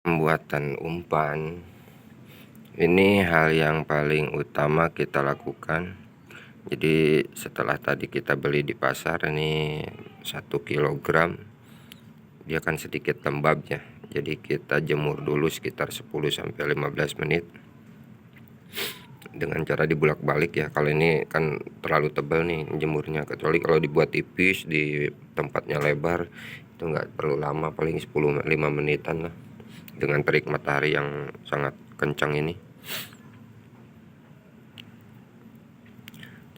Pembuatan umpan ini hal yang paling utama kita lakukan. Jadi setelah tadi kita beli di pasar ini 1 kilogram, dia kan sedikit lembab ya. Jadi kita jemur dulu sekitar 10-15 menit dengan cara dibulak-balik ya. Kalau ini kan terlalu tebal nih jemurnya, kecuali kalau dibuat tipis di tempatnya lebar itu nggak perlu lama, paling 10-5 menitan lah dengan terik matahari yang sangat kencang ini.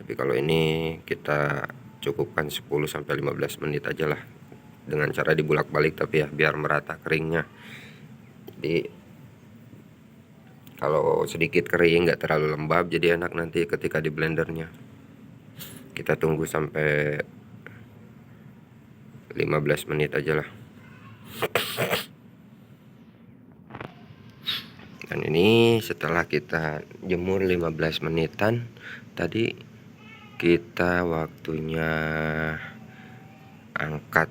Tapi kalau ini kita cukupkan 10-15 menit aja lah dengan cara dibulak-balik, tapi ya biar merata keringnya. Jadi kalau sedikit kering, nggak terlalu lembab, jadi enak nanti ketika di blendernya. Kita tunggu sampai 15 menit aja lah. Dan ini setelah kita jemur 15 menitan tadi, kita waktunya angkat.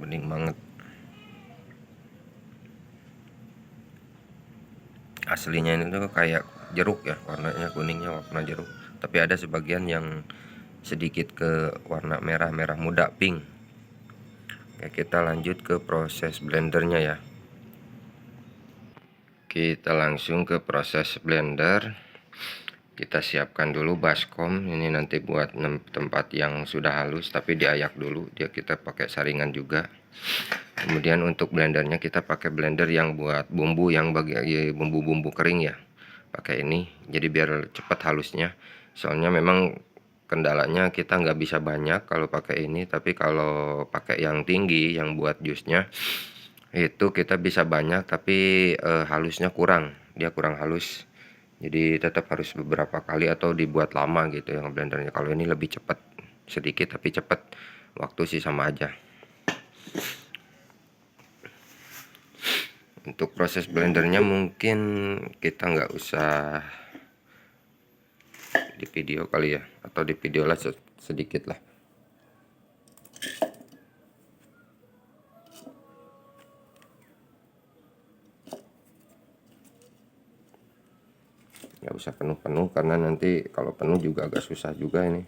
Bening banget, aslinya ini tuh kayak jeruk ya, warnanya kuningnya warna jeruk, tapi ada sebagian yang sedikit ke warna merah muda, pink. Oke, kita lanjut ke proses blendernya ya. Kita langsung ke proses blender. Kita siapkan dulu baskom, ini nanti buat tempat yang sudah halus tapi diayak dulu, dia kita pakai saringan juga. Kemudian untuk blendernya kita pakai blender yang buat bumbu, yang bagi bumbu-bumbu kering ya, pakai ini jadi biar cepat halusnya. Soalnya memang kendalanya kita nggak bisa banyak kalau pakai ini, tapi kalau pakai yang tinggi yang buat jusnya itu kita bisa banyak, tapi halusnya kurang, dia kurang halus. Jadi tetap harus beberapa kali atau dibuat lama gitu yang blendernya. Kalau ini lebih cepat, sedikit tapi cepat, waktu sih sama aja. Untuk proses blendernya mungkin kita nggak usah di video kali ya, atau di video lah sedikit lah. Nggak usah penuh-penuh karena nanti kalau penuh juga agak susah juga ini.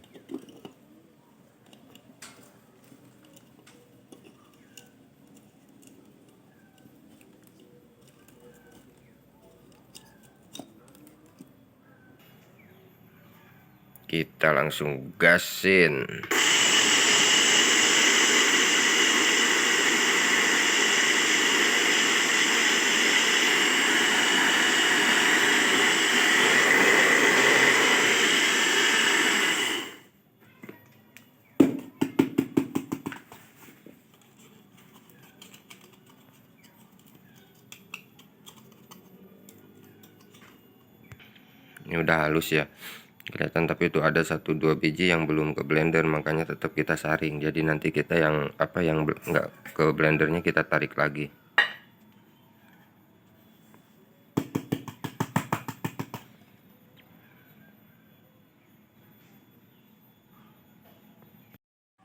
Kita langsung gasin. Ini udah halus ya kelihatan, tapi itu ada 1-2 biji yang belum ke blender, makanya tetap kita saring. Jadi nanti kita yang yang nggak ke blendernya kita tarik lagi.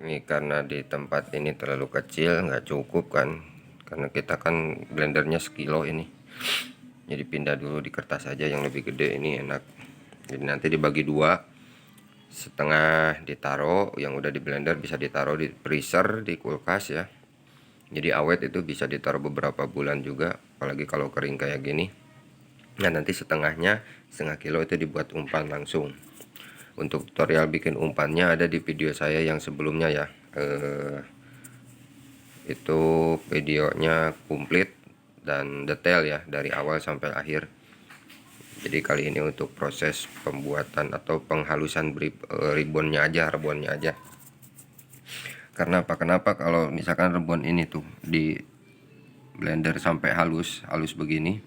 Ini karena di tempat ini terlalu kecil, nggak cukup kan, karena kita kan blendernya sekilo ini. Jadi pindah dulu di kertas aja yang lebih gede, ini enak. Jadi nanti dibagi dua, setengah ditaruh yang udah di blender, bisa ditaruh di freezer, di kulkas ya. Jadi awet, itu bisa ditaruh beberapa bulan juga, apalagi kalau kering kayak gini. Nah nanti setengahnya, setengah kilo itu dibuat umpan langsung. Untuk tutorial bikin umpannya ada di video saya yang sebelumnya ya. Itu videonya komplit dan detail ya, dari awal sampai akhir. Jadi kali ini untuk proses pembuatan atau penghalusan ribbonnya aja, rebonnya aja. Karena apa? Kenapa kalau misalkan rebon ini tuh di blender sampai halus begini,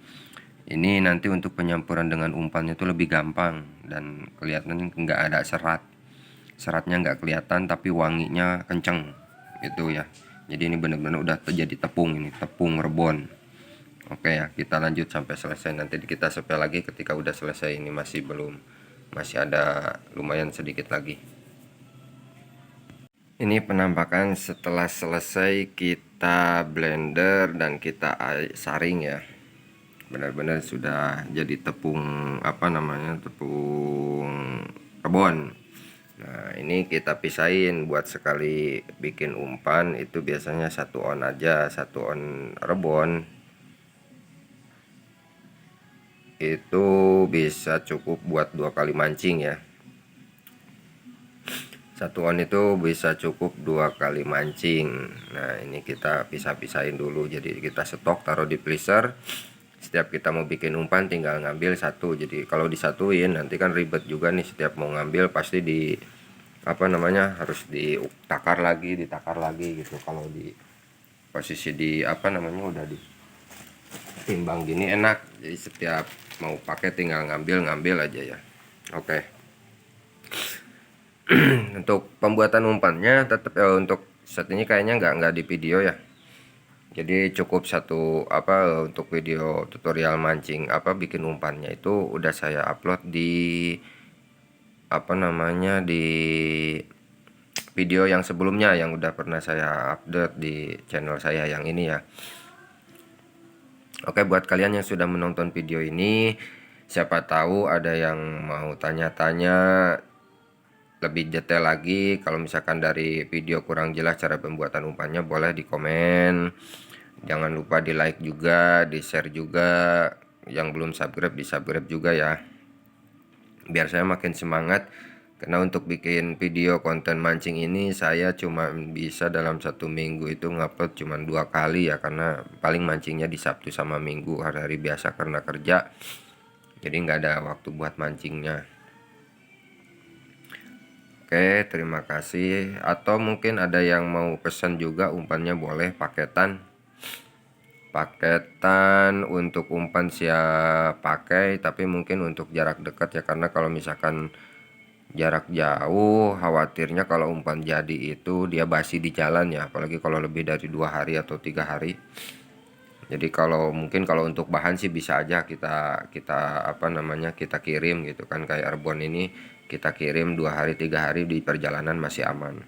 ini nanti untuk penyampuran dengan umpannya tuh lebih gampang dan kelihatan nggak ada seratnya nggak kelihatan, tapi wanginya kenceng gitu ya. Jadi ini benar-benar udah terjadi tepung, ini tepung rebon. Oke ya, kita lanjut sampai selesai, nanti kita sepel lagi ketika udah selesai. Ini masih ada lumayan sedikit lagi. Ini penampakan setelah selesai kita blender dan kita saring ya. Benar-benar sudah jadi tepung tepung rebon. Nah, ini kita pisahin buat sekali bikin umpan itu biasanya 1 on aja, 1 on rebon. Itu bisa cukup buat 2 kali mancing ya. 1 on itu bisa cukup 2 kali mancing. Nah, ini kita pisah-pisahin dulu. Jadi kita stok taruh di freezer. Setiap kita mau bikin umpan tinggal ngambil satu. Jadi kalau disatuin nanti kan ribet juga nih, setiap mau ngambil pasti di harus ditakar lagi gitu. Kalau di posisi udah ditimbang gini enak. Jadi setiap mau pakai tinggal ngambil aja ya. Oke. Untuk pembuatan umpannya tetap untuk saat ini kayaknya nggak di video ya. Jadi cukup untuk video tutorial mancing bikin umpannya itu udah saya upload di di video yang sebelumnya yang udah pernah saya upload di channel saya yang ini ya. Oke, buat kalian yang sudah menonton video ini, siapa tahu ada yang mau tanya-tanya lebih detail lagi. Kalau misalkan dari video kurang jelas cara pembuatan umpannya, boleh di komen. Jangan lupa di like juga, di share juga. Yang belum subscribe di subscribe juga ya, biar saya makin semangat. Karena untuk bikin video konten mancing ini saya cuma bisa dalam 1 minggu itu ngupload cuma 2 kali ya, karena paling mancingnya di Sabtu sama Minggu, hari-hari biasa karena kerja. Jadi nggak ada waktu buat mancingnya. Oke, terima kasih. Atau mungkin ada yang mau pesan juga umpannya, boleh paketan untuk umpan siap pakai, tapi mungkin untuk jarak dekat ya, karena kalau misalkan jarak jauh khawatirnya kalau umpan jadi itu dia basi di jalan ya, apalagi kalau lebih dari 2 hari atau 3 hari. Jadi kalau untuk bahan sih bisa aja kita kita kirim gitu kan, kayak rebon ini kita kirim 2 hari 3 hari di perjalanan masih aman.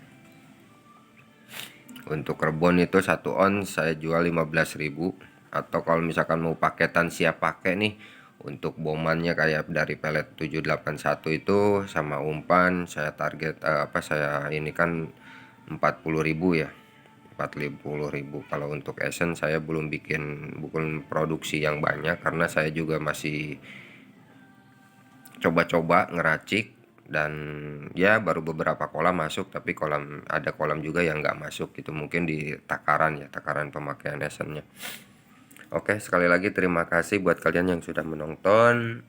Untuk rebon itu 1 on saya jual 15.000. Atau kalau misalkan mau paketan siap pakai nih, untuk bomannya kayak dari pelet 781 itu sama umpan saya target saya ini kan 40.000 ya, 40.000. Kalau untuk esen saya belum bikin produksi yang banyak, karena saya juga masih coba-coba ngeracik, dan ya baru beberapa kolam masuk, tapi ada kolam juga yang nggak masuk gitu, mungkin di takaran pemakaian esennya. Oke, sekali lagi terima kasih buat kalian yang sudah menonton.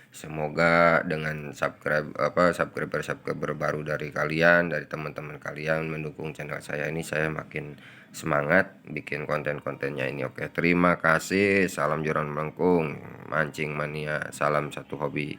Semoga dengan subscriber baru dari kalian, dari teman-teman kalian mendukung channel saya ini, saya makin semangat bikin konten-kontennya ini. Oke, terima kasih. Salam joran melengkung, mancing mania, salam satu hobi.